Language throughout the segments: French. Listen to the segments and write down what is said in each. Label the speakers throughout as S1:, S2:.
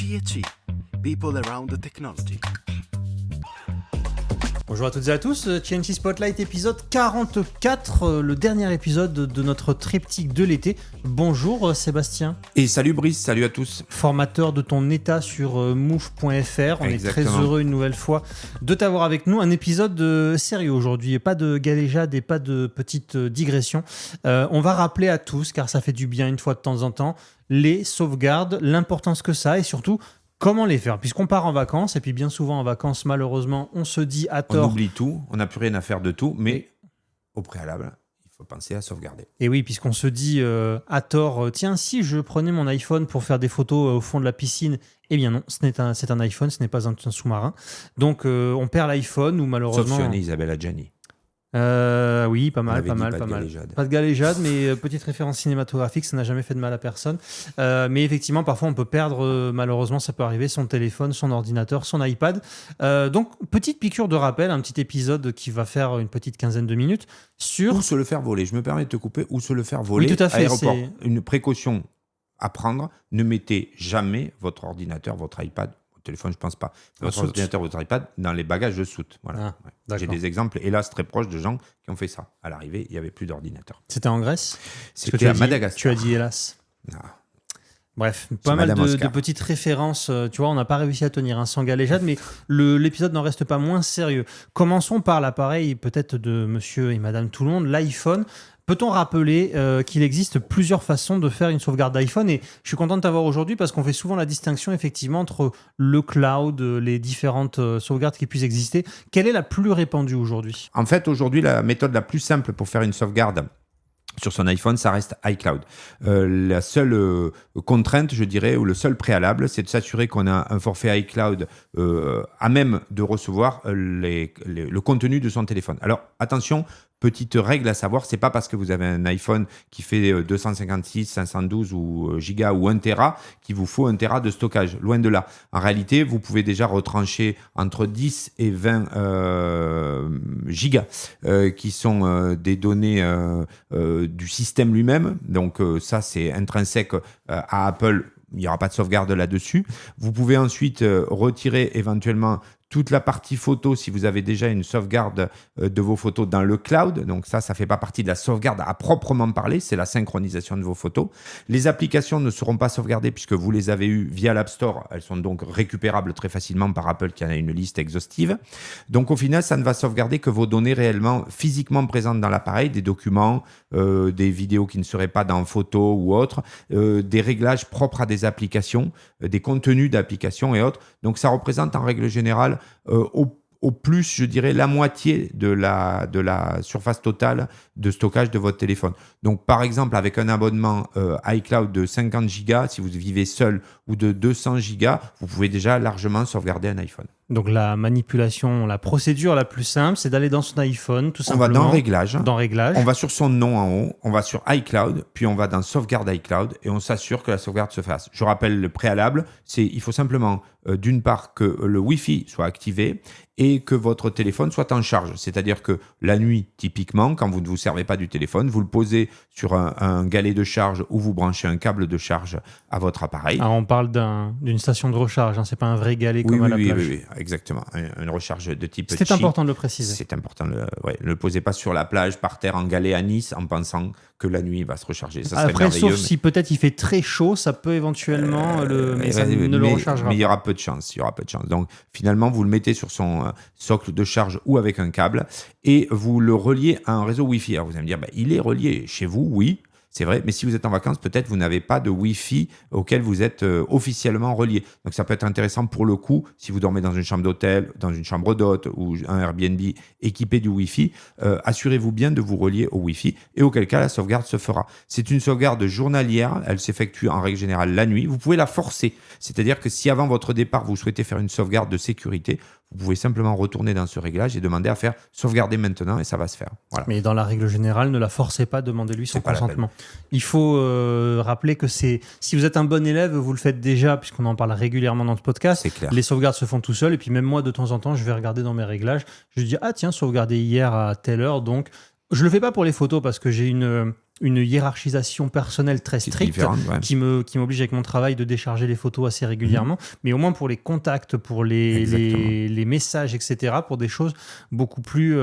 S1: THE, People Around the Technology.
S2: Bonjour à toutes et à tous, TNT Spotlight épisode 44, le dernier épisode de notre triptyque de l'été. Bonjour Sébastien.
S3: Et salut Brice, salut à tous.
S2: Formateur de ton état sur move.fr. On est très
S3: Exactement.
S2: heureux une nouvelle fois de t'avoir avec nous. Un épisode sérieux aujourd'hui, pas de galéjade et pas de petites digressions. On va rappeler à tous, car ça fait du bien une fois de temps en temps, les sauvegardes, l'importance que ça a et surtout comment les faire, puisqu'on part en vacances, et puis bien souvent en vacances, malheureusement, on se dit à
S3: On
S2: tort...
S3: oublie tout, on n'a plus rien à faire de tout, mais au préalable, il faut penser à sauvegarder.
S2: Et oui, puisqu'on se dit à tort, tiens, si je prenais mon iPhone pour faire des photos au fond de la piscine, eh bien non, c'est un iPhone, ce n'est pas un sous-marin. Donc on perd l'iPhone ou malheureusement...
S3: Sauf si on est Isabelle Adjani.
S2: Oui, pas mal.
S3: Pas de galéjade.
S2: Pas de galéjade, mais petite référence cinématographique, ça n'a jamais fait de mal à personne. Mais effectivement, parfois, on peut perdre, malheureusement, ça peut arriver, son téléphone, son ordinateur, son iPad. Donc, petite piqûre de rappel, un petit épisode qui va faire une petite quinzaine de minutes sur...
S3: Ou se le faire voler, je me permets de te couper, ou se le faire voler
S2: Oui, tout à fait,
S3: aéroport.
S2: c'est-
S3: Une précaution à prendre, ne mettez jamais votre ordinateur, votre iPad, votre téléphone, je pense pas, votre
S2: soute.
S3: ordinateur, votre iPad dans les bagages de soute. Voilà.
S2: Ah,
S3: Ouais.
S2: d'accord.
S3: J'ai des exemples, hélas, très proches de gens qui ont fait ça. À l'arrivée, il n'y avait plus d'ordinateur.
S2: C'était en Grèce? Parce que
S3: C'était
S2: tu as
S3: à
S2: dit-
S3: Madagascar.
S2: Tu as dit hélas.
S3: Ah.
S2: Bref, pas mal
S3: Madame
S2: de
S3: Oscar.
S2: petites références. Tu vois, on n'a pas réussi à tenir un sans galéjade, mais l'épisode n'en reste pas moins sérieux. Commençons par l'appareil peut-être de monsieur et madame tout le monde, l'iPhone. Peut-on rappeler qu'il existe plusieurs façons de faire une sauvegarde d'iPhone? Et je suis content de t'avoir aujourd'hui parce qu'on fait souvent la distinction effectivement entre le cloud, les différentes sauvegardes qui puissent exister. Quelle est la plus répandue aujourd'hui?
S3: En fait, aujourd'hui, la méthode la plus simple pour faire une sauvegarde sur son iPhone, ça reste iCloud. La seule contrainte, je dirais, ou le seul préalable, c'est de s'assurer qu'on a un forfait iCloud à même de recevoir le contenu de son téléphone. Alors, attention, petite règle à savoir, c'est pas parce que vous avez un iPhone qui fait 256, 512 ou gigas ou 1 Tera qu'il vous faut 1 Tera de stockage. Loin de là. En réalité, vous pouvez déjà retrancher entre 10 et 20 gigas qui sont des données du système lui-même. Donc ça, c'est intrinsèque à Apple. Il n'y aura pas de sauvegarde là-dessus. Vous pouvez ensuite retirer éventuellement toute la partie photo si vous avez déjà une sauvegarde de vos photos dans le cloud. Donc ça fait pas partie de la sauvegarde à proprement parler, c'est la synchronisation de vos photos. Les applications ne seront pas sauvegardées puisque vous les avez eues via l'App Store. Elles sont donc récupérables très facilement par Apple qui en a une liste exhaustive. Donc au final, ça ne va sauvegarder que vos données réellement physiquement présentes dans l'appareil, des documents, des vidéos qui ne seraient pas dans photos ou autres, des réglages propres à des applications, des contenus d'applications et autres. Donc ça représente en règle générale au plus, je dirais, la moitié de la surface totale de stockage de votre téléphone. Donc, par exemple, avec un abonnement iCloud de 50 gigas, si vous vivez seul, ou de 200 gigas, vous pouvez déjà largement sauvegarder un iPhone.
S2: Donc la manipulation, la procédure la plus simple, c'est d'aller dans son iPhone, tout
S3: On va
S2: simplement.
S3: dans Réglages.
S2: Dans Réglages.
S3: On va sur son nom en haut, on va sur iCloud, puis on va dans Sauvegarde iCloud et on s'assure que la sauvegarde se fasse. Je rappelle le préalable, il faut simplement d'une part que le Wi-Fi soit activé et que votre téléphone soit en charge. C'est-à-dire que la nuit, typiquement, quand vous ne vous servez pas du téléphone, vous le posez sur un galet de charge ou vous branchez un câble de charge à votre appareil.
S2: Alors on parle d'une station de recharge, hein, c'est pas un vrai galet comme à la plage.
S3: Oui, exactement. Une recharge de type
S2: C'était
S3: Qi.
S2: important de le préciser.
S3: C'est important. Ne le posez pas sur la plage, par terre, en galet à Nice, en pensant que la nuit il va se recharger. Ça serait
S2: Après,
S3: merveilleux.
S2: sauf si peut-être il fait très chaud, ça peut éventuellement mais ça ne le rechargera
S3: mais il y
S2: pas.
S3: aura peu de chance. Donc finalement, vous le mettez sur son socle de charge ou avec un câble et vous le reliez à un réseau Wi-Fi. Alors vous allez me dire, il est relié chez vous, oui. C'est vrai, mais si vous êtes en vacances, peut-être vous n'avez pas de Wi-Fi auquel vous êtes officiellement relié. Donc ça peut être intéressant pour le coup, si vous dormez dans une chambre d'hôtel, dans une chambre d'hôte ou un Airbnb équipé du Wi-Fi, assurez-vous bien de vous relier au Wi-Fi et auquel cas la sauvegarde se fera. C'est une sauvegarde journalière, elle s'effectue en règle générale la nuit. Vous pouvez la forcer, c'est-à-dire que si avant votre départ vous souhaitez faire une sauvegarde de sécurité, vous pouvez simplement retourner dans ce réglage et demander à faire sauvegarder maintenant et ça va se faire. Voilà.
S2: Mais dans la règle générale, ne la forcez pas, demandez-lui son
S3: C'est pas la
S2: consentement. Il faut rappeler que si vous êtes un bon élève, vous le faites déjà, puisqu'on en parle régulièrement dans ce podcast.
S3: C'est clair.
S2: Les sauvegardes se font tout seuls, et puis même moi, de temps en temps, je vais regarder dans mes réglages. Je dis, ah tiens, sauvegardé hier à telle heure, donc je le fais pas pour les photos, parce que j'ai une une hiérarchisation personnelle très
S3: C'est
S2: stricte
S3: différent, ouais.
S2: qui m'oblige avec mon travail de décharger les photos assez régulièrement, mais au moins pour les contacts, pour les messages, etc., pour des choses beaucoup plus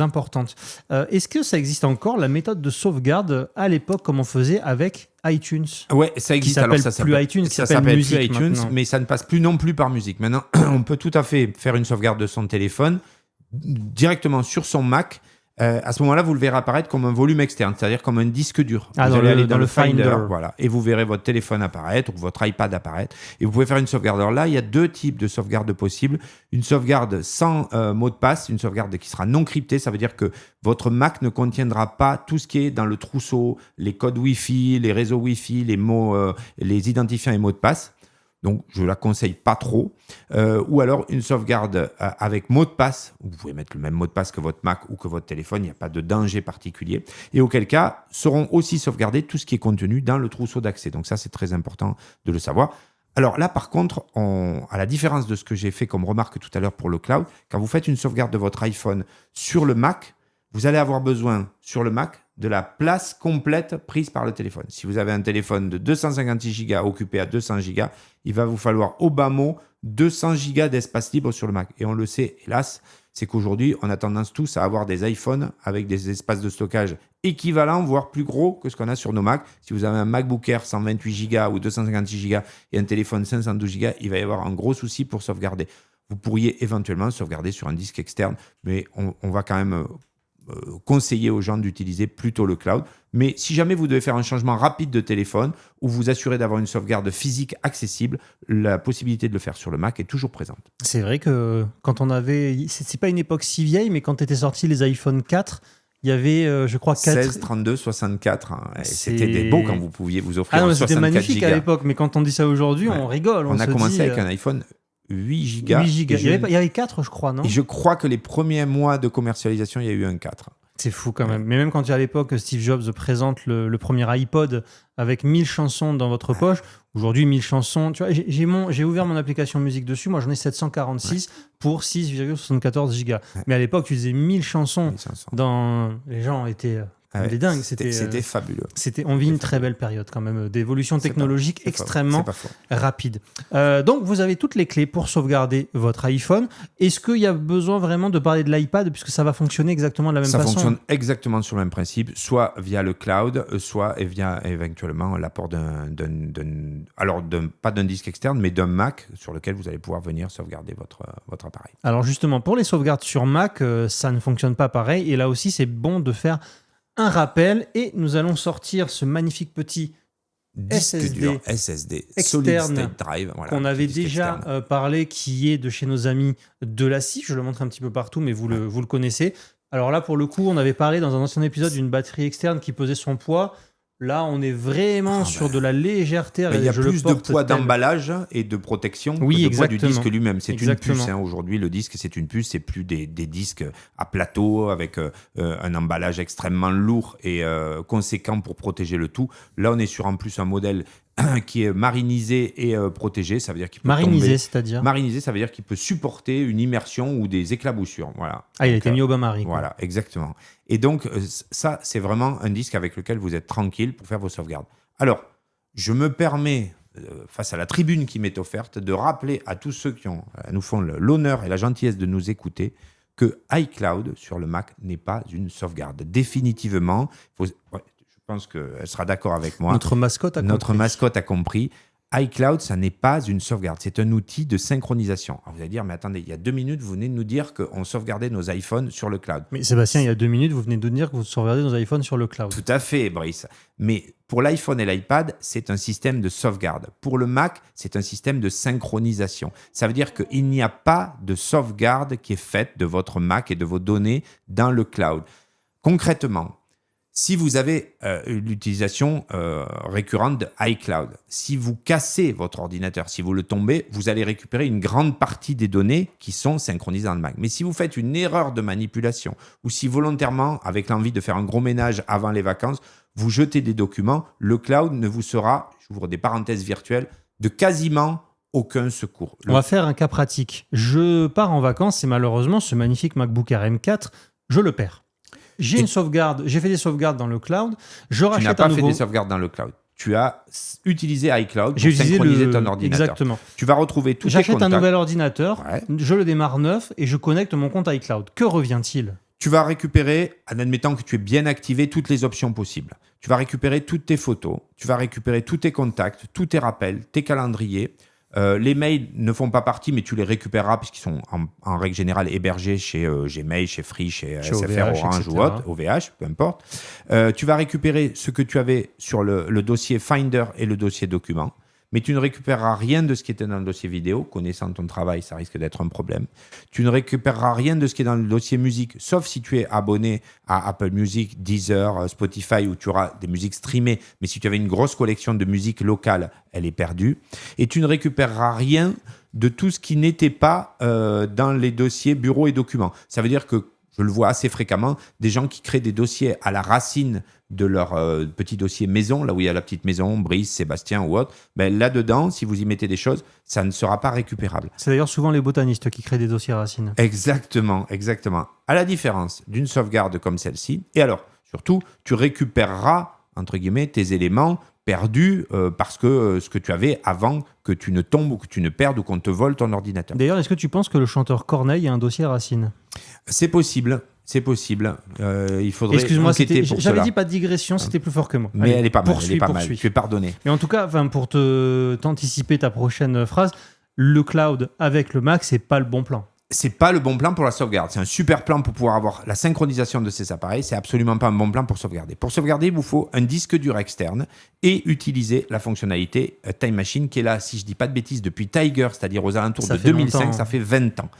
S2: importantes. Est-ce que ça existe encore, la méthode de sauvegarde à l'époque, comme on faisait avec iTunes?
S3: Ouais, ça existe.
S2: Qui
S3: Alors
S2: s'appelle
S3: ça
S2: plus
S3: s'appelle
S2: iTunes, qui
S3: ça
S2: s'appelle
S3: s'appelle
S2: Musique
S3: plus iTunes,
S2: maintenant.
S3: mais ça ne passe plus non plus par musique. Maintenant, on peut tout à fait faire une sauvegarde de son téléphone directement sur son Mac. À ce moment-là, vous le verrez apparaître comme un volume externe, c'est-à-dire comme un disque dur.
S2: Ah,
S3: vous
S2: dans
S3: allez
S2: le-
S3: aller
S2: dans
S3: dans
S2: le
S3: le Finder,
S2: Finder.
S3: voilà, et vous verrez votre téléphone apparaître ou votre iPad apparaître, et vous pouvez faire une sauvegarde. Alors là, il y a deux types de sauvegarde possibles. Une sauvegarde sans mot de passe, une sauvegarde qui sera non cryptée, ça veut dire que votre Mac ne contiendra pas tout ce qui est dans le trousseau, les codes Wi-Fi, les réseaux Wi-Fi, les mots, les identifiants et mots de passe. Donc, je ne la conseille pas trop. Ou alors, une sauvegarde avec mot de passe. Vous pouvez mettre le même mot de passe que votre Mac ou que votre téléphone. Il n'y a pas de danger particulier. Et auquel cas, seront aussi sauvegardés tout ce qui est contenu dans le trousseau d'accès. Donc ça, c'est très important de le savoir. Alors là, par contre, à la différence de ce que j'ai fait comme remarque tout à l'heure pour le cloud, quand vous faites une sauvegarde de votre iPhone sur le Mac, vous allez avoir besoin sur le Mac de la place complète prise par le téléphone. Si vous avez un téléphone de 256 Go occupé à 200 Go, il va vous falloir au bas mot 200 Go d'espace libre sur le Mac. Et on le sait, hélas, c'est qu'aujourd'hui, on a tendance tous à avoir des iPhones avec des espaces de stockage équivalents, voire plus gros que ce qu'on a sur nos Macs. Si vous avez un MacBook Air 128 Go ou 256 Go et un téléphone 512 Go, il va y avoir un gros souci pour sauvegarder. Vous pourriez éventuellement sauvegarder sur un disque externe, mais on va quand même conseiller aux gens d'utiliser plutôt le cloud. Mais si jamais vous devez faire un changement rapide de téléphone ou vous assurer d'avoir une sauvegarde physique accessible, la possibilité de le faire sur le Mac est toujours présente.
S2: C'est vrai que quand on avait... C'est pas une époque si vieille, mais quand étaient sortis les iPhone 4, il y avait, je crois, 4...
S3: 16, 32, 64. Hein. Et
S2: C'est-
S3: c'était des beaux quand vous pouviez vous offrir
S2: Ah non,
S3: un
S2: mais c'était
S3: 64
S2: magnifique à
S3: gigas.
S2: l'époque, mais quand on dit ça aujourd'hui,
S3: Ouais.
S2: on rigole.
S3: On a
S2: se
S3: commencé
S2: dit,
S3: avec un iPhone 8 gigas.
S2: 8 gigas.
S3: Et
S2: Il y avait 4, je crois, non?
S3: et je crois que les premiers mois de commercialisation, il y a eu un 4.
S2: C'est fou quand même. Mais même quand à l'époque Steve Jobs présente le premier iPod avec 1000 chansons dans votre poche, aujourd'hui 1000 chansons, tu vois, j'ai ouvert mon application musique dessus, moi j'en ai 746 pour 6,74 gigas.
S3: Ouais.
S2: Mais à l'époque tu faisais 1000 chansons dans... Les gens étaient comme des dingues.
S3: C'était fabuleux.
S2: On vit une très belle période quand même d'évolution technologique
S3: C'est
S2: extrêmement
S3: pas faux.
S2: rapide. Donc, vous avez toutes les clés pour sauvegarder votre iPhone. Est-ce qu'il y a besoin vraiment de parler de l'iPad puisque ça va fonctionner exactement de la même
S3: Ça
S2: façon?
S3: fonctionne exactement sur le même principe, soit via le cloud, soit via éventuellement l'apport pas d'un disque externe, mais d'un Mac sur lequel vous allez pouvoir venir sauvegarder votre appareil.
S2: Alors justement, pour les sauvegardes sur Mac, ça ne fonctionne pas pareil. Et là aussi, c'est bon de faire un rappel. Et nous allons sortir ce magnifique petit
S3: Disque
S2: SSD
S3: dur, SSD,
S2: externe
S3: Solid State Drive, voilà,
S2: qu'on avait
S3: disque
S2: déjà
S3: externe.
S2: parlé, qui est de chez nos amis de la SCI. Je le montre un petit peu partout, mais vous le connaissez. Alors là, pour le coup, on avait parlé dans un ancien épisode d'une batterie externe qui pesait son poids. Là, on est vraiment sur de la légèreté.
S3: Il y a
S2: Je
S3: plus
S2: le
S3: de
S2: porte
S3: poids
S2: tel.
S3: d'emballage et de protection
S2: Oui,
S3: que de poids du
S2: exactement.
S3: disque lui-même. C'est une
S2: Exactement.
S3: puce. Hein. Aujourd'hui, le disque, c'est une puce. C'est plus des disques à plateau avec un emballage extrêmement lourd et conséquent pour protéger le tout. Là, on est sur en plus un modèle qui est marinisé et protégé. Ça veut dire qu'il peut
S2: Marinisé,
S3: tomber.
S2: c'est-à-dire
S3: Marinisé, ça veut dire qu'il peut supporter une immersion ou des éclaboussures. Voilà.
S2: Ah, il a
S3: Donc,
S2: été mis au bain-marie. quoi.
S3: Voilà, exactement. Et donc, ça, c'est vraiment un disque avec lequel vous êtes tranquille pour faire vos sauvegardes. Alors, je me permets, face à la tribune qui m'est offerte, de rappeler à tous ceux qui nous font l'honneur et la gentillesse de nous écouter que iCloud sur le Mac n'est pas une sauvegarde. Définitivement, je pense qu'elle sera d'accord avec moi.
S2: Notre mascotte a
S3: Notre
S2: compris.
S3: mascotte a compris. iCloud, ça n'est pas une sauvegarde, c'est un outil de synchronisation. Alors vous allez dire, mais attendez, il y a 2 minutes, vous venez de nous dire qu'on sauvegardait nos iPhones sur le cloud.
S2: Mais Sébastien, il y a 2 minutes, vous venez de nous dire que vous sauvegardez nos iPhones sur le cloud.
S3: Tout à fait, Brice. Mais pour l'iPhone et l'iPad, c'est un système de sauvegarde. Pour le Mac, c'est un système de synchronisation. Ça veut dire qu'il n'y a pas de sauvegarde qui est faite de votre Mac et de vos données dans le cloud. Concrètement, si vous avez l'utilisation récurrente de iCloud, si vous cassez votre ordinateur, si vous le tombez, vous allez récupérer une grande partie des données qui sont synchronisées dans le Mac. Mais si vous faites une erreur de manipulation ou si volontairement, avec l'envie de faire un gros ménage avant les vacances, vous jetez des documents, le cloud ne vous sera, j'ouvre des parenthèses virtuelles, de quasiment aucun secours.
S2: On va faire un cas pratique. Je pars en vacances et malheureusement, ce magnifique MacBook Air M4, je le perds. J'ai une sauvegarde, j'ai fait des sauvegardes dans le cloud, je
S3: Tu n'as
S2: rachète
S3: pas
S2: un
S3: fait
S2: nouveau.
S3: des sauvegardes dans le cloud. Tu as utilisé iCloud
S2: J'ai
S3: pour
S2: utilisé
S3: synchroniser ton ordinateur.
S2: Exactement.
S3: Tu vas retrouver tous tes
S2: J'achète
S3: contacts.
S2: un nouvel ordinateur,
S3: Ouais.
S2: je le démarre neuf et je connecte mon compte iCloud. Que revient-il?
S3: Tu vas récupérer, en admettant que tu aies bien activé toutes les options possibles. Tu vas récupérer toutes tes photos, tu vas récupérer tous tes contacts, tous tes rappels, tes calendriers. Les mails ne font pas partie, mais tu les récupéreras puisqu'ils sont en règle générale hébergés chez Gmail, chez Free, chez SFR,
S2: OVH,
S3: Orange
S2: etc.
S3: ou autre, OVH, peu importe. Tu vas récupérer ce que tu avais sur le dossier Finder et le dossier Documents, mais tu ne récupéreras rien de ce qui était dans le dossier vidéo. Connaissant ton travail, ça risque d'être un problème. Tu ne récupéreras rien de ce qui est dans le dossier musique, sauf si tu es abonné à Apple Music, Deezer, Spotify, où tu auras des musiques streamées. Mais si tu avais une grosse collection de musique locale, elle est perdue. Et tu ne récupéreras rien de tout ce qui n'était pas dans les dossiers bureaux et documents. Ça veut dire que, je le vois assez fréquemment, des gens qui créent des dossiers à la racine de leur petit dossier maison, là où il y a la petite maison, Brice, Sébastien ou autre, ben là-dedans, si vous y mettez des choses, ça ne sera pas récupérable.
S2: C'est d'ailleurs souvent les botanistes qui créent des dossiers racines.
S3: Exactement, exactement. À la différence d'une sauvegarde comme celle-ci, et alors, surtout, tu récupéreras, entre guillemets, tes éléments perdus parce que ce que tu avais avant que tu ne tombes ou que tu ne perdes ou qu'on te vole ton ordinateur.
S2: D'ailleurs, est-ce que tu penses que le chanteur Corneille a un dossier racine?
S3: C'est possible. C'est possible. Il faudrait
S2: Excuse-moi,
S3: enquêter pour
S2: j'avais
S3: cela.
S2: dit pas de digression, c'était plus fort que moi.
S3: Mais
S2: Allez,
S3: elle est pas mal.
S2: poursuis,
S3: Elle est pas mal.
S2: poursuis.
S3: Tu es pardonné.
S2: Mais en tout cas, pour t'anticiper ta prochaine phrase, le cloud avec le Mac, c'est pas le bon plan.
S3: C'est pas le bon plan pour la sauvegarde. C'est un super plan pour pouvoir avoir la synchronisation de ces appareils. C'est absolument pas un bon plan pour sauvegarder. Pour sauvegarder, il vous faut un disque dur externe et utiliser la fonctionnalité Time Machine qui est là, si je dis pas de bêtises, depuis Tiger, c'est-à-dire aux alentours
S2: Ça
S3: de
S2: fait
S3: 2005.
S2: longtemps.
S3: Ça fait 20 ans.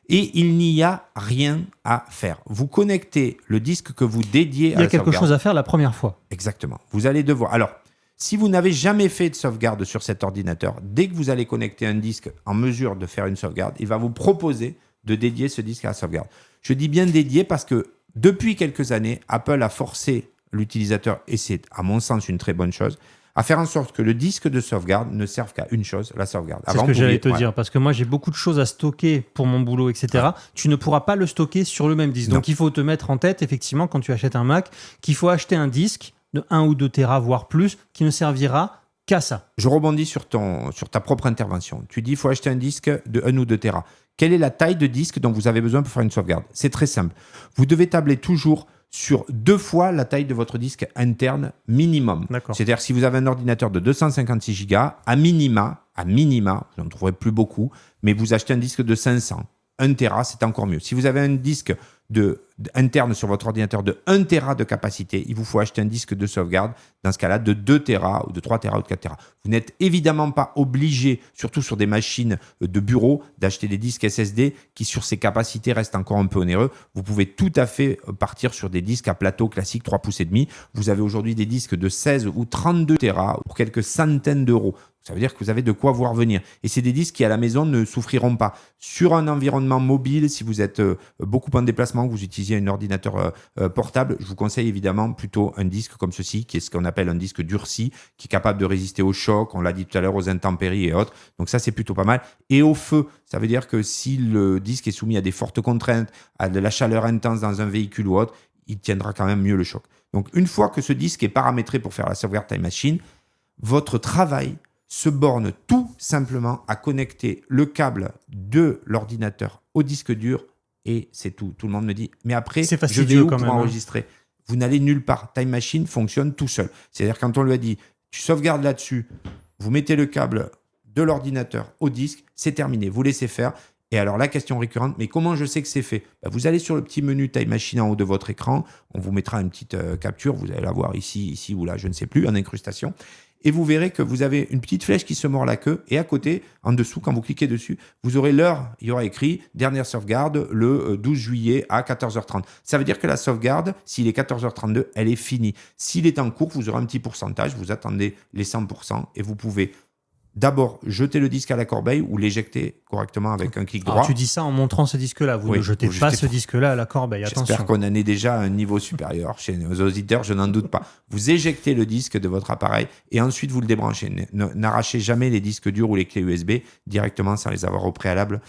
S3: Et il n'y a rien à faire. Vous connectez le disque que vous dédiez
S2: Il
S3: à
S2: y a
S3: la
S2: quelque
S3: sauvegarde.
S2: chose à faire la première fois.
S3: Exactement. Vous allez devoir... Alors, si vous n'avez jamais fait de sauvegarde sur cet ordinateur, dès que vous allez connecter un disque en mesure de faire une sauvegarde, il va vous proposer de dédier ce disque à la sauvegarde. Je dis bien dédié parce que depuis quelques années, Apple a forcé l'utilisateur, et c'est à mon sens une très bonne chose, à faire en sorte que le disque de sauvegarde ne serve qu'à une chose, la sauvegarde.
S2: C'est ce que j'allais te dire, parce que moi j'ai beaucoup de choses à stocker pour mon boulot, etc. Tu ne pourras pas le stocker sur le même disque.
S3: Non.
S2: Donc il faut te mettre en tête, effectivement, quand tu achètes un Mac, qu'il faut acheter un disque de 1 ou 2 Tera, voire plus, qui ne servira qu'à ça.
S3: Je rebondis sur ta propre intervention. Tu dis qu'il faut acheter un disque de 1 ou 2 Tera. Quelle est la taille de disque dont vous avez besoin pour faire une sauvegarde? C'est très simple. Vous devez tabler toujours sur 2 fois la taille de votre disque interne minimum.
S2: D'accord.
S3: C'est-à-dire si vous avez un ordinateur de 256 Go, à minima, vous n'en trouverez plus beaucoup, mais vous achetez un disque de 500. 1 Tera, c'est encore mieux. Si vous avez un disque interne sur votre ordinateur de 1 Tera de capacité, il vous faut acheter un disque de sauvegarde, dans ce cas-là, de 2 Tera ou de 3 Tera ou de 4 Tera. Vous n'êtes évidemment pas obligé, surtout sur des machines de bureau, d'acheter des disques SSD qui, sur ces capacités, restent encore un peu onéreux. Vous pouvez tout à fait partir sur des disques à plateau classique 3,5 pouces. Vous avez aujourd'hui des disques de 16 ou 32 Tera pour quelques centaines d'euros. Ça veut dire que vous avez de quoi voir venir. Et c'est des disques qui, à la maison, ne souffriront pas. Sur un environnement mobile, si vous êtes beaucoup en déplacement, que vous utilisez un ordinateur portable, je vous conseille évidemment plutôt un disque comme ceci, qui est ce qu'on appelle un disque durci, qui est capable de résister au choc, on l'a dit tout à l'heure, aux intempéries et autres. Donc ça, c'est plutôt pas mal. Et au feu, ça veut dire que si le disque est soumis à des fortes contraintes, à de la chaleur intense dans un véhicule ou autre, il tiendra quand même mieux le choc. Donc une fois que ce disque est paramétré pour faire la sauvegarde Time Machine, votre travail se borne tout simplement à connecter le câble de l'ordinateur au disque dur et c'est tout. Tout le monde me dit, mais après,
S2: C'est
S3: je
S2: fastidieux
S3: vais où
S2: quand
S3: pour
S2: même, hein.
S3: enregistrer? Vous n'allez nulle part. Time Machine fonctionne tout seul. C'est-à-dire quand on lui a dit, tu sauvegardes là-dessus, vous mettez le câble de l'ordinateur au disque, c'est terminé. Vous laissez faire. Et alors la question récurrente, mais comment je sais que c'est fait? Vous allez sur le petit menu Time Machine en haut de votre écran, on vous mettra une petite capture, vous allez la voir ici ou là, je ne sais plus, en incrustation. Et vous verrez que vous avez une petite flèche qui se mord la queue. Et à côté, en dessous, quand vous cliquez dessus, vous aurez l'heure. Il y aura écrit « Dernière sauvegarde le 12 juillet à 14h30 ». Ça veut dire que la sauvegarde, s'il est 14h32, elle est finie. S'il est en cours, vous aurez un petit pourcentage. Vous attendez les 100% et vous pouvez d'abord jeter le disque à la corbeille ou l'éjecter correctement avec un clic droit.
S2: Alors, tu dis ça en montrant ce disque-là. Vous
S3: Oui,
S2: ne jetez
S3: vous
S2: pas
S3: jetez
S2: ce
S3: pas.
S2: disque-là à la corbeille. Attention.
S3: J'espère qu'on en est déjà à un niveau supérieur chez nos auditeurs, je n'en doute pas. Vous éjectez le disque de votre appareil et ensuite vous le débranchez. N'arrachez jamais les disques durs ou les clés USB directement sans les avoir au préalable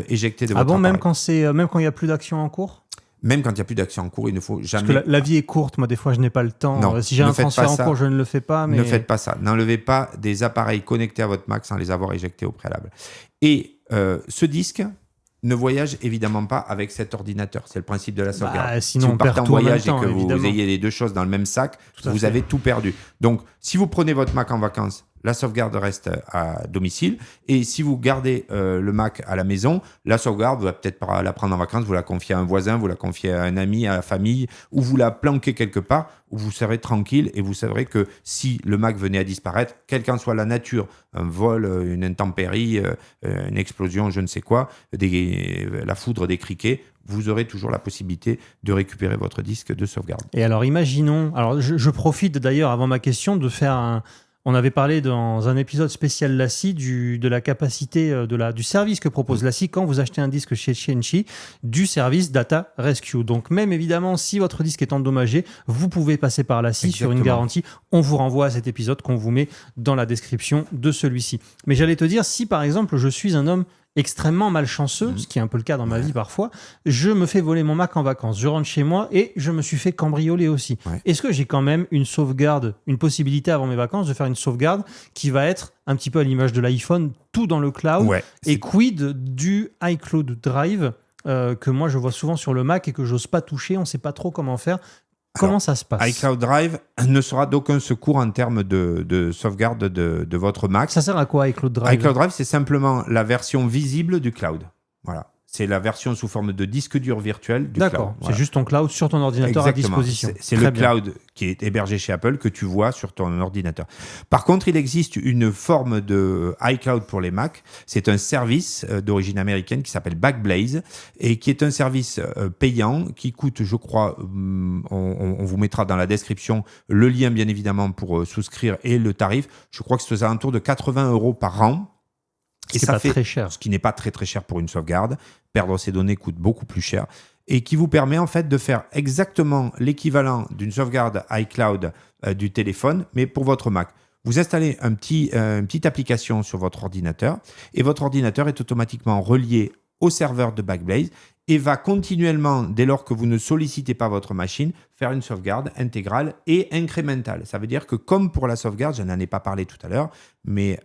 S3: éjectés de votre
S2: Ah bon,
S3: appareil.
S2: même quand il n'y a plus d'action en cours?
S3: Même quand il n'y a plus d'action en cours, il ne faut
S2: Parce
S3: jamais...
S2: que la vie est courte, moi des fois je n'ai pas le temps.
S3: Non,
S2: Si j'ai
S3: ne
S2: un
S3: faites
S2: transfert
S3: pas
S2: en
S3: ça.
S2: cours, je ne le fais pas. Mais...
S3: Ne faites pas ça. N'enlevez pas des appareils connectés à votre Mac sans les avoir éjectés au préalable. Et ce disque ne voyage évidemment pas avec cet ordinateur. C'est le principe de la sauvegarde.
S2: Sinon,
S3: si vous
S2: on perd
S3: partez en
S2: tout en même
S3: voyage
S2: temps,
S3: et que
S2: évidemment.
S3: vous ayez les deux choses dans le même sac,
S2: Tout à
S3: vous
S2: fait.
S3: avez tout perdu. Donc, si vous prenez votre Mac en vacances, la sauvegarde reste à domicile. Et si vous gardez le Mac à la maison, la sauvegarde, vous ne peut-être pas la prendre en vacances, vous la confiez à un voisin, vous la confiez à un ami, à la famille, ou vous la planquez quelque part, où vous serez tranquille et vous saurez que si le Mac venait à disparaître, quelle qu'en soit la nature, un vol, une intempérie, une explosion, je ne sais quoi, la foudre des criquets, vous aurez toujours la possibilité de récupérer votre disque de sauvegarde.
S2: Et alors, imaginons. Alors, je profite d'ailleurs, avant ma question, de faire un. On avait parlé dans un épisode spécial LaCie de la capacité du service que propose LaCie quand vous achetez un disque chez Shenchi, du service Data Rescue. Donc, même évidemment, si votre disque est endommagé, vous pouvez passer par LaCie sur une
S3: Exactement.
S2: garantie. On vous renvoie à cet épisode qu'on vous met dans la description de celui-ci. Mais j'allais te dire, si par exemple, je suis un homme extrêmement malchanceux, ce qui est un peu le cas dans ma vie parfois, je me fais voler mon Mac en vacances, je rentre chez moi et je me suis fait cambrioler aussi.
S3: Ouais.
S2: Est-ce que j'ai quand même une sauvegarde, une possibilité avant mes vacances de faire une sauvegarde qui va être un petit peu à l'image de l'iPhone, tout dans le cloud,
S3: Ouais,
S2: et quid du iCloud Drive que moi je vois souvent sur le Mac et que j'ose pas toucher, on sait pas trop comment faire. Comment ça se passe?
S3: iCloud Drive ne sera d'aucun secours en termes de sauvegarde de votre Mac.
S2: Ça sert à quoi iCloud Drive?
S3: iCloud Drive, c'est simplement la version visible du cloud. Voilà. C'est la version sous forme de disque dur virtuel du cloud.
S2: D'accord,
S3: Voilà.
S2: c'est juste ton cloud sur ton ordinateur
S3: Exactement.
S2: à disposition.
S3: C'est
S2: Très
S3: le
S2: bien.
S3: cloud qui est hébergé chez Apple que tu vois sur ton ordinateur. Par contre, il existe une forme de iCloud pour les Mac. C'est un service d'origine américaine qui s'appelle Backblaze et qui est un service payant qui coûte, je crois, on vous mettra dans la description le lien bien évidemment pour souscrire et le tarif. Je crois que c'est aux alentours de 80 € par an.
S2: Et c'est pas très cher.
S3: Ce qui n'est pas très très cher pour une sauvegarde. Perdre ces données coûte beaucoup plus cher. Et qui vous permet en fait de faire exactement l'équivalent d'une sauvegarde iCloud du téléphone, mais pour votre Mac. Vous installez une petite application sur votre ordinateur et votre ordinateur est automatiquement relié au serveur de Backblaze et va continuellement, dès lors que vous ne sollicitez pas votre machine, faire une sauvegarde intégrale et incrémentale. Ça veut dire que comme pour la sauvegarde, je n'en ai pas parlé tout à l'heure, mais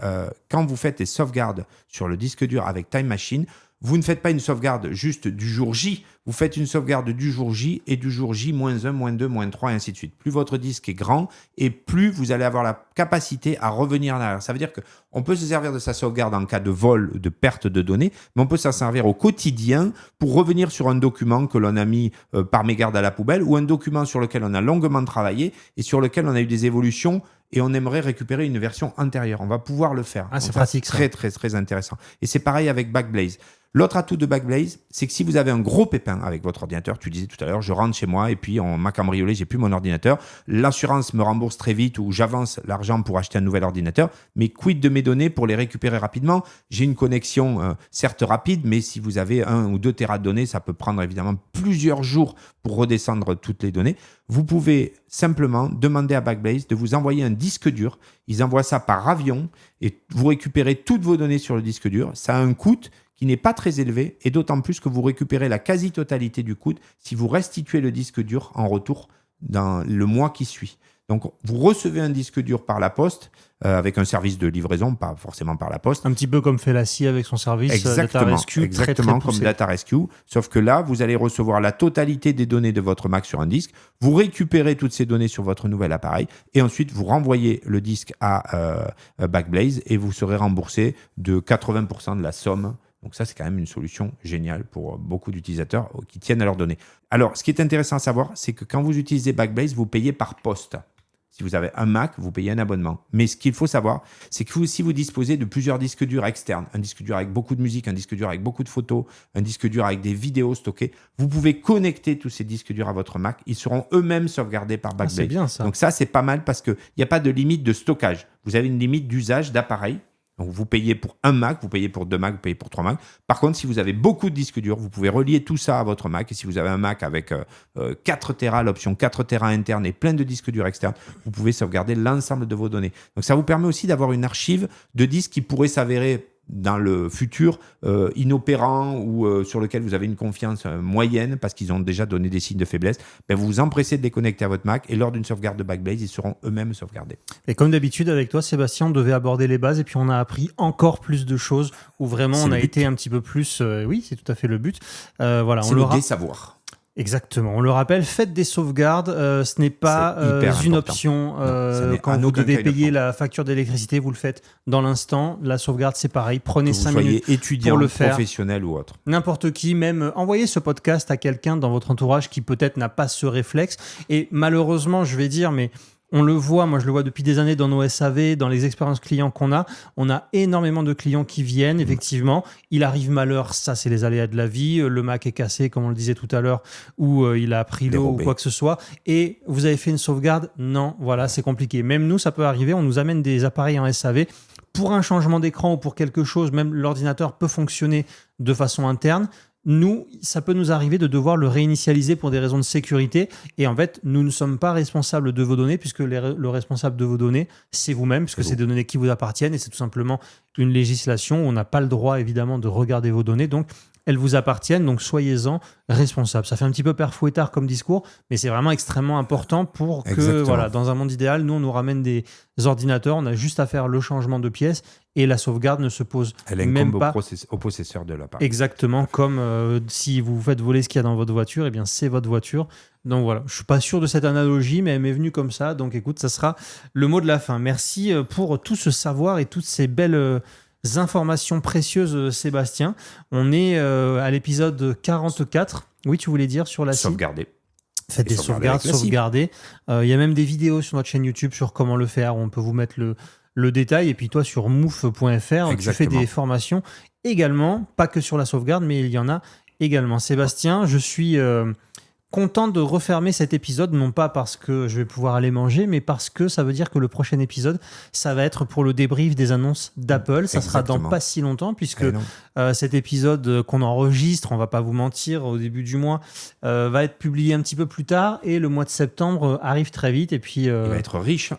S3: quand vous faites des sauvegardes sur le disque dur avec Time Machine, vous ne faites pas une sauvegarde juste du jour J, vous faites une sauvegarde du jour J et du jour J -1, -2, -3 et ainsi de suite. Plus votre disque est grand et plus vous allez avoir la capacité à revenir en arrière. Ça veut dire qu'on peut se servir de sa sauvegarde en cas de vol, de perte de données, mais on peut s'en servir au quotidien pour revenir sur un document que l'on a mis par mégarde à la poubelle ou un document sur lequel on a longuement travaillé et sur lequel on a eu des évolutions et on aimerait récupérer une version antérieure. On va pouvoir le faire.
S2: Ah, c'est
S3: Donc
S2: pratique,
S3: c'est
S2: ça.
S3: très, très, très intéressant. Et c'est pareil avec Backblaze. L'autre atout de Backblaze, c'est que si vous avez un gros pépin avec votre ordinateur, tu disais tout à l'heure, je rentre chez moi et puis on m'a cambriolé, j'ai plus mon ordinateur, l'assurance me rembourse très vite ou j'avance l'argent pour acheter un nouvel ordinateur, mais quid de mes données pour les récupérer rapidement? J'ai une connexion certes rapide, mais si vous avez 1 ou 2 téras de données, ça peut prendre évidemment plusieurs jours pour redescendre toutes les données. Vous pouvez simplement demander à Backblaze de vous envoyer un disque dur. Ils envoient ça par avion et vous récupérez toutes vos données sur le disque dur. Ça a un coût qui n'est pas très élevé et d'autant plus que vous récupérez la quasi-totalité du coût si vous restituez le disque dur en retour dans le mois qui suit. Donc, vous recevez un disque dur par la poste avec un service de livraison, pas forcément par la poste.
S2: Un petit peu comme fait LaCie avec son service Data
S3: Exactement,
S2: Rescue,
S3: exactement
S2: très
S3: comme
S2: poussé.
S3: Data Rescue. Sauf que là, vous allez recevoir la totalité des données de votre Mac sur un disque. Vous récupérez toutes ces données sur votre nouvel appareil et ensuite vous renvoyez le disque à Backblaze et vous serez remboursé de 80% de la somme. Donc ça, c'est quand même une solution géniale pour beaucoup d'utilisateurs qui tiennent à leurs données. Alors, ce qui est intéressant à savoir, c'est que quand vous utilisez Backblaze, vous payez par poste. Si vous avez un Mac, vous payez un abonnement. Mais ce qu'il faut savoir, c'est que si vous disposez de plusieurs disques durs externes, un disque dur avec beaucoup de musique, un disque dur avec beaucoup de photos, un disque dur avec des vidéos stockées, vous pouvez connecter tous ces disques durs à votre Mac. Ils seront eux-mêmes sauvegardés par
S2: Ah,
S3: Backblaze.
S2: c'est bien ça.
S3: Donc ça, c'est pas mal parce qu'il n'y a pas de limite de stockage. Vous avez une limite d'usage d'appareil. Donc, vous payez pour un Mac, vous payez pour 2 Macs, vous payez pour 3 Macs. Par contre, si vous avez beaucoup de disques durs, vous pouvez relier tout ça à votre Mac. Et si vous avez un Mac avec 4 Tera, l'option 4 Tera interne et plein de disques durs externes, vous pouvez sauvegarder l'ensemble de vos données. Donc, ça vous permet aussi d'avoir une archive de disques qui pourrait s'avérer dans le futur inopérant ou sur lequel vous avez une confiance moyenne parce qu'ils ont déjà donné des signes de faiblesse, vous vous empressez de les connecter à votre Mac et lors d'une sauvegarde de Backblaze, ils seront eux-mêmes sauvegardés.
S2: Et comme d'habitude avec toi Sébastien, on devait aborder les bases et puis on a appris encore plus de choses où vraiment on a été un petit peu plus... oui, c'est tout à fait le but. Voilà,
S3: c'est
S2: on
S3: le savoir.
S2: Exactement, on le rappelle, faites des sauvegardes, ce n'est pas une option quand vous devez payer la facture d'électricité, vous le faites dans l'instant. La sauvegarde c'est pareil, prenez 5 minutes
S3: étudiant,
S2: pour le faire.
S3: Professionnel ou autre.
S2: N'importe qui, même envoyez ce podcast à quelqu'un dans votre entourage qui peut-être n'a pas ce réflexe. Et malheureusement, je vais dire, mais on le voit, moi je le vois depuis des années dans nos SAV, dans les expériences clients qu'on a. On a énormément de clients qui viennent, effectivement. Il arrive malheur, ça c'est les aléas de la vie. Le Mac est cassé, comme on le disait tout à l'heure, ou il a pris l'eau ou quoi que ce soit. Et vous avez fait une sauvegarde? Non, voilà, c'est compliqué. Même nous, ça peut arriver, on nous amène des appareils en SAV. Pour un changement d'écran ou pour quelque chose, même l'ordinateur peut fonctionner de façon interne. Nous, ça peut nous arriver de devoir le réinitialiser pour des raisons de sécurité. Et en fait, nous ne sommes pas responsables de vos données puisque le responsable de vos données, c'est vous-même, puisque c'est des données qui vous appartiennent et c'est tout simplement une législation où on n'a pas le droit, évidemment, de regarder vos données. Donc, elles vous appartiennent, donc soyez-en responsables. Ça fait un petit peu père Fouettard comme discours, mais c'est vraiment extrêmement important pour que, voilà, dans un monde idéal, nous, on nous ramène des ordinateurs, on a juste à faire le changement de pièce et la sauvegarde ne se pose même pas
S3: au possesseur de l'appareil.
S2: Exactement, comme si vous faites voler ce qu'il y a dans votre voiture, eh bien c'est votre voiture. Donc voilà, je suis pas sûr de cette analogie, mais elle m'est venue comme ça. Donc écoute, ça sera le mot de la fin. Merci pour tout ce savoir et toutes ces belles informations précieuses, Sébastien. On est à l'épisode 44. Oui, tu voulais dire sur la
S3: sauvegarder.
S2: Faites des sauvegardes, sauvegardez. Il y a même des vidéos sur notre chaîne YouTube sur comment le faire. On peut vous mettre le détail. Et puis toi, sur mouf.fr, tu fais des formations également, pas que sur la sauvegarde, mais il y en a également. Sébastien, je suis content de refermer cet épisode, non pas parce que je vais pouvoir aller manger, mais parce que ça veut dire que le prochain épisode, ça va être pour le débrief des annonces d'Apple. Ça sera dans pas si longtemps, puisque cet épisode qu'on enregistre, on va pas vous mentir, au début du mois, va être publié un petit peu plus tard, et le mois de septembre arrive très vite. Et puis, il
S3: va être riche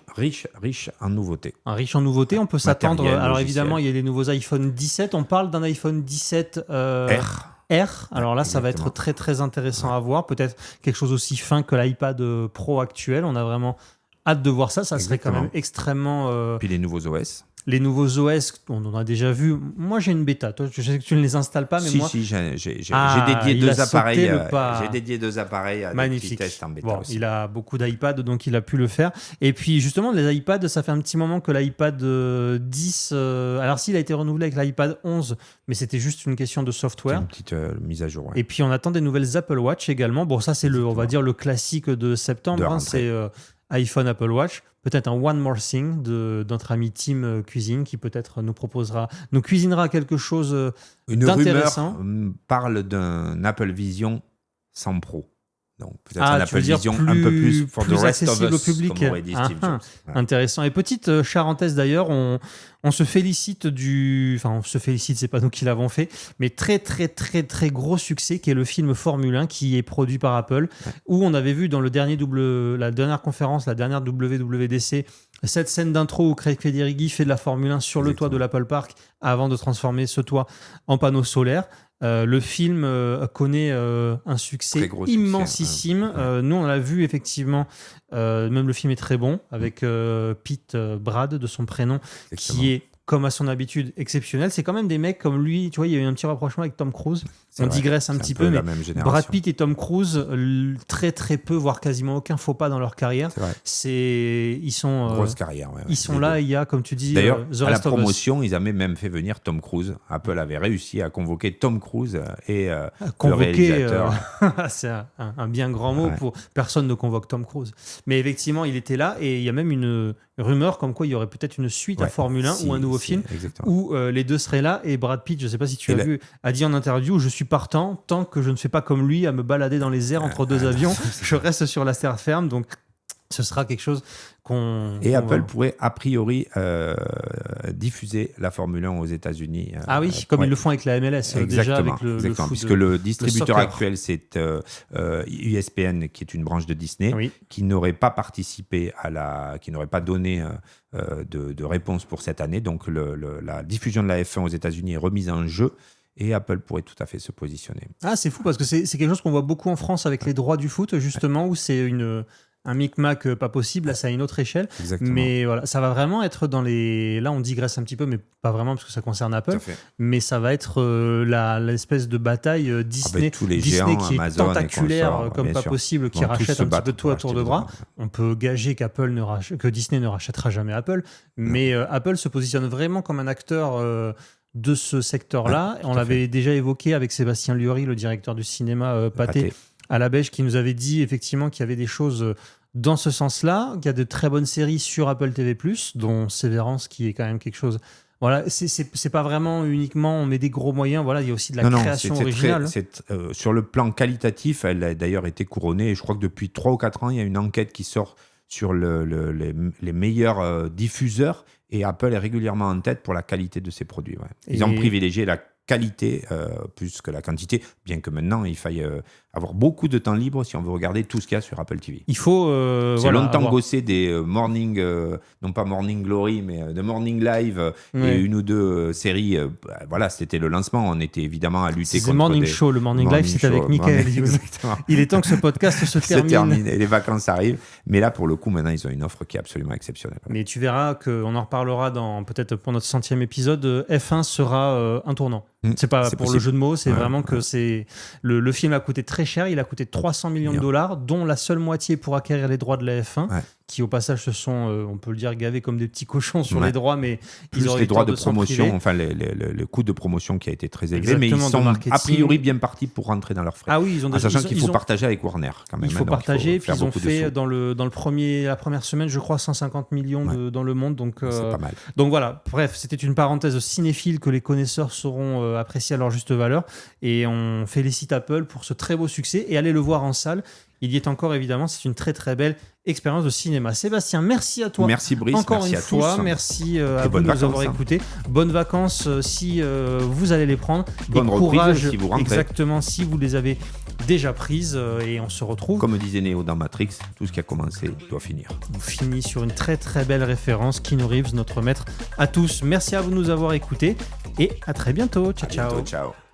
S3: en nouveautés.
S2: Riche en nouveautés, on peut s'attendre. Alors évidemment, il y a les nouveaux iPhone 17. On parle d'un iPhone 17 R. Alors là, ça va être très très intéressant à voir. Peut-être quelque chose aussi fin que l'iPad Pro actuel. On a vraiment hâte de voir ça. Ça serait quand même extrêmement...
S3: Puis les nouveaux OS.
S2: Les nouveaux OS, on en a déjà vu. Moi, j'ai une bêta. Toi, je sais que tu ne les installes pas, mais moi...
S3: Si, j'ai dédié deux appareils. J'ai dédié 2 appareils à des petits tests en bêta aussi.
S2: Il a beaucoup d'iPad, donc il a pu le faire. Et puis, justement, les iPads, ça fait un petit moment que l'iPad 10... alors, s'il a été renouvelé avec l'iPad 11, mais c'était juste une question de software.
S3: Une petite mise à jour. Ouais.
S2: Et puis, on attend des nouvelles Apple Watch également. Bon, ça, c'est on va dire, le classique de septembre. C'est iPhone, Apple Watch. Peut-être un One More Thing de notre ami Tim Cuisine qui peut-être nous cuisinera quelque chose d'intéressant.
S3: Une rumeur parle d'un Apple Vision sans Pro. Donc peut-être un Apple Vision un peu plus for the rest of us,
S2: au public.
S3: Comme aurait dit Steve Jobs. Voilà.
S2: Intéressant. Et petite charentaise d'ailleurs, on se félicite on se félicite, c'est pas nous qui l'avons fait, mais très très très très gros succès qui est le film Formule 1 qui est produit par Apple, où on avait vu dans la dernière conférence, la dernière WWDC, cette scène d'intro où Craig Federighi fait de la Formule 1 sur le toit de l'Apple Park avant de transformer ce toit en panneau solaire. Le film connaît un succès immensissime. Nous, on l'a vu effectivement. Même le film est très bon avec Pete Brad de son prénom, qui est comme à son habitude exceptionnel. C'est quand même des mecs comme lui. Tu vois, il y a eu un petit rapprochement avec Tom Cruise. On digresse un petit peu, mais Brad Pitt et Tom Cruise, très très peu, voire quasiment aucun faux pas dans leur carrière. Ils sont
S3: grosse carrière.
S2: Ils sont là. Il y a, comme tu dis,
S3: d'ailleurs
S2: The
S3: à la
S2: Rest of Us.
S3: promotion, ils avaient même fait venir Tom Cruise. Apple avait réussi à convoquer Tom Cruise et le réalisateur.
S2: C'est un bien grand mot pour personne ne convoque Tom Cruise. Mais effectivement, il était là et il y a même une rumeur comme quoi il y aurait peut-être une suite à Formule 1 ou un nouveau film où les deux seraient là. Et Brad Pitt, je ne sais pas si tu as vu, a dit en interview, je suis partant tant que je ne fais pas comme lui à me balader dans les airs entre deux avions. Je reste sur la terre ferme. Donc ce sera quelque chose qu'on...
S3: Et
S2: qu'on
S3: Apple
S2: va-
S3: pourrait a priori diffuser la Formule 1 aux États-Unis.
S2: Ah oui, comme
S3: ouais.
S2: ils le font avec la MLS, déjà
S3: Exactement,
S2: avec le
S3: exactement,
S2: foot
S3: puisque
S2: de-
S3: le distributeur
S2: soccer.
S3: actuel, c'est ESPN, qui est une branche de Disney,
S2: Oui.
S3: qui n'aurait pas participé qui n'aurait pas donné de réponse pour cette année. Donc la diffusion de la F1 aux États-Unis est remise en jeu et Apple pourrait tout à fait se positionner.
S2: Ah, c'est fou parce que c'est quelque chose qu'on voit beaucoup en France avec les droits du foot, justement, où c'est un micmac pas possible. Là, c'est à une autre échelle.
S3: Exactement.
S2: Mais voilà, ça va vraiment être dans les. Là, on digresse un petit peu, mais pas vraiment parce que ça concerne
S3: Tout
S2: Apple.
S3: à fait.
S2: Mais ça va être l'espèce de bataille Disney.
S3: Avec tous les
S2: Disney
S3: géants,
S2: qui est
S3: Amazon et
S2: tentaculaire
S3: consorts,
S2: comme
S3: bien
S2: pas
S3: sûr.
S2: possible, qui
S3: Vont tous
S2: rachète
S3: se
S2: un petit
S3: battre
S2: peu tout
S3: pour
S2: à tour
S3: acheter
S2: de
S3: des
S2: bras.
S3: droits.
S2: On peut gager que Disney ne rachètera jamais Apple. Mais Apple se positionne vraiment comme un acteur de ce secteur-là.
S3: Ouais, tout
S2: On
S3: à
S2: l'avait déjà évoqué avec Sébastien Lurie, le directeur du cinéma Pathé à la Beige, qui nous avait dit effectivement qu'il y avait des choses dans ce sens-là, qu'il y a de très bonnes séries sur Apple TV+, dont Sévérance, qui est quand même quelque chose... Voilà, c'est pas vraiment uniquement on met des gros moyens, voilà, il y a aussi de la création originale.
S3: Sur le plan qualitatif, elle a d'ailleurs été couronnée, et je crois que depuis 3 ou 4 ans, il y a une enquête qui sort sur les meilleurs diffuseurs, et Apple est régulièrement en tête pour la qualité de ses produits. Ouais. Ils ont privilégié la qualité plus que la quantité, bien que maintenant il faille avoir beaucoup de temps libre si on veut regarder tout ce qu'il y a sur Apple TV.
S2: Il faut
S3: C'est longtemps gossé des morning, non pas Morning Glory, mais de Morning Live et une ou deux séries. Voilà, c'était le lancement. On était évidemment à lutter contre
S2: Morning Show. Le Morning Live, c'est avec Michael.
S3: Exactement.
S2: Il est temps que ce podcast se termine.
S3: Et les vacances arrivent. Mais là, pour le coup, maintenant, ils ont une offre qui est absolument exceptionnelle.
S2: Mais tu verras qu'on en reparlera peut-être pour notre 100e épisode. F1 sera un tournant. C'est pas pour le jeu de mots, c'est vraiment que c'est le film a coûté très cher, il a coûté 300 millions de dollars, dont la seule moitié pour acquérir les droits de la F1, qui au passage se sont, on peut le dire, gavés comme des petits cochons sur les droits, mais
S3: plus
S2: ils auraient
S3: les droits de
S2: s'en
S3: promotion,
S2: priver.
S3: enfin le coût de promotion qui a été très élevé,
S2: Exactement,
S3: mais ils sont
S2: marketing.
S3: a priori bien partis pour rentrer dans leurs frais.
S2: Ah oui, ils ont
S3: en sachant qu'il faut partager avec Warner quand même.
S2: Il faut partager, puis ils ont fait
S3: la
S2: première semaine, je crois, 150 millions dans le monde, donc
S3: c'est pas mal.
S2: Donc voilà, bref, c'était une parenthèse cinéphile que les connaisseurs sauront apprécier à leur juste valeur. Et on félicite Apple pour ce très beau succès et allez le voir en salle. Il y est encore évidemment, c'est une très très belle expérience de cinéma. Sébastien, merci à toi.
S3: Merci Brice,
S2: encore
S3: merci
S2: une
S3: à
S2: fois.
S3: tous.
S2: Merci à vous de nous avoir écoutés. Bonnes vacances si vous allez les prendre.
S3: Bonne reprise si vous rentrez.
S2: Exactement, si vous les avez déjà prises. Et on se retrouve.
S3: Comme disait Neo dans Matrix, tout ce qui a commencé doit finir.
S2: On finit sur une très très belle référence. Keanu Reeves, notre maître à tous. Merci à vous de nous avoir écoutés et à très bientôt. Ciao, ciao.
S3: Ciao.